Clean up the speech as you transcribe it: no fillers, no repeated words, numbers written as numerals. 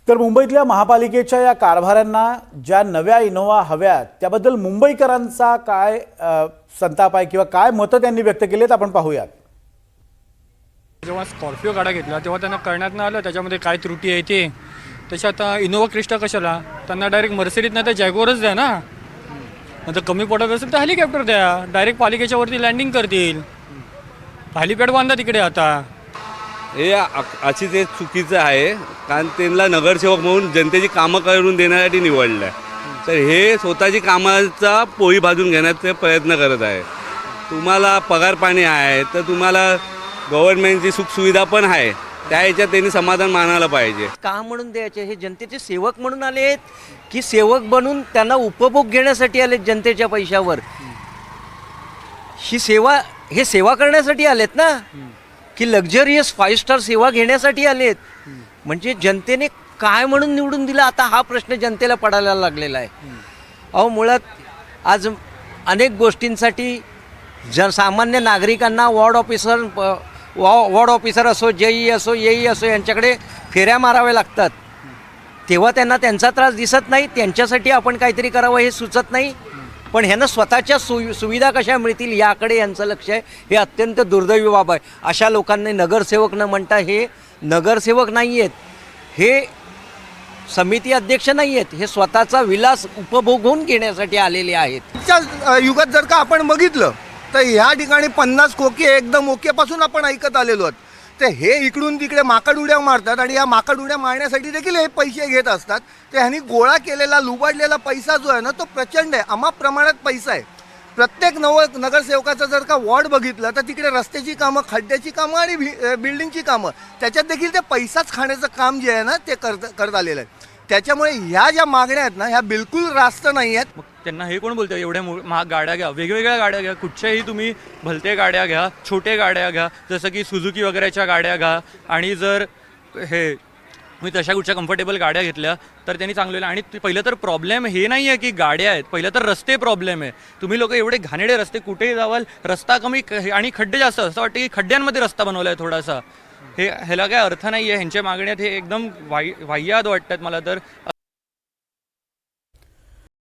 तर मुंबईतल्या महापालिकेच्या या कारभाऱ्यांना ज्या नव्या इनोव्हा हव्यात त्याबद्दल मुंबईकरांचा काय संताप आहे किंवा काय मतं त्यांनी व्यक्त केलीत आपण पाहूयात। जेव्हा स्कॉर्पिओ गाड्या घेतला तेव्हा त्यांना कळण्यात नाही आलं त्याच्यामध्ये काय त्रुटी आहे ते। त्याच्यात आता इनोव्हा क्रिस्टा कशाला, त्यांना डायरेक्ट मर्सिडीज नाही तर जॅगुआरच द्या ना। नंतर कमी पडत असेल तर हेलिकॉप्टर द्या, डायरेक्ट पालिकेच्या वरती लँडिंग करतील, हेलिपॅड बांधा तिकडे। आता हे अशी ते चुकीचं आहे, कारण त्यांना नगरसेवक म्हणून जनतेची कामं करून देण्यासाठी निवडलं आहे। तर हे स्वतःची कामाचा पोळी भाजून घेण्याचा प्रयत्न करत आहे। तुम्हाला पगार पाणी आहे तर तुम्हाला गव्हर्नमेंटची सुखसुविधा पण आहे, त्या ह्याच्यात त्यांनी समाधान मानायला पाहिजे। का म्हणून द्यायचे? हे जनतेचे सेवक म्हणून आले आहेत की सेवक बनून त्यांना उपभोग घेण्यासाठी आलेत जनतेच्या पैशावर? ही सेवा, हे सेवा करण्यासाठी आलेत ना, की लक्झरियस 5 स्टार सेवा घेण्यासाठी आलेत? म्हणजे जनतेने काय म्हणून निवडून दिलं, आता हा प्रश्न जनतेला पडायला लागलेला आहे। अहो, मुळात आज अनेक गोष्टींसाठी सामान्य नागरिकांना वॉर्ड ऑफिसर असो, जेई असो, येई असो, यांच्याकडे फेऱ्या माराव्या लागतात, तेव्हा त्यांना त्यांचा त्रास दिसत नाही, त्यांच्यासाठी आपण काहीतरी करावं हे सुचत नाही। पण ह्यांना स्वतःच्या सुविधा कशा मिळतील याकडे यांचं लक्ष आहे। हे अत्यंत दुर्दैवी बाब आहे। अशा लोकांनी नगरसेवक न म्हणता, हे नगरसेवक नाही आहेत, हे समिती अध्यक्ष नाही आहेत, हे स्वतःचा विलास उपभोगून घेण्यासाठी आलेले आहेत। च्या युगात जर का आपण बघितलं तर ह्या ठिकाणी 50 खोके एकदम ओकेपासून आपण ऐकत आलेलो आहोत। तर हे इकडून तिकडे माकड उड्या मारतात आणि या माकड उड्या मारण्यासाठी देखील हे पैसे घेत असतात। तर ह्यांनी गोळा केलेला लुबाडलेला पैसा जो आहे ना, तो प्रचंड आहे, अमाप प्रमाणात पैसा आहे। प्रत्येक नगरसेवकाचा जर का वॉर्ड बघितलं तर तिकडे रस्त्याची कामं, खड्ड्याची कामं आणि बिल्डिंगची कामं, त्याच्यात देखील ते पैसाच खाण्याचं काम जे आहे ना ते करत आलेलं आहे। त्याच्यामुळे ह्या ज्या मागण्या आहेत ना, ह्या बिलकुल रास्त नाही आहेत। मग त्यांना हे कोण बोलतं एवढ्या महाग गाड्या घ्या, वेगवेगळ्या गाड्या घ्या, कुठच्याही तुम्ही भलते गाड्या घ्या, छोटे गाड्या घ्या, जसं की सुझुकी वगैरेच्या गाड्या घ्या। आणि जर हे तुम्ही तशा कुठच्या कम्फर्टेबल गाड्या घेतल्या तर त्यांनी चांगलं। आणि पहिलं तर प्रॉब्लेम हे नाही आहे की गाड्या आहेत, पहिलं तर रस्ते प्रॉब्लेम आहे। तुम्ही लोक एवढे घाणेरडे रस्ते, कुठेही जावाल रस्ता कमी आणि खड्डे जास्त, असं वाटतं की खड्ड्यांमध्ये रस्ता बनवला आहे थोडासा। ह्याला काय अर्थ नाही आहे। ह्यांच्या मागण्यात हे एकदम वाह्यात वाटतात मला तर।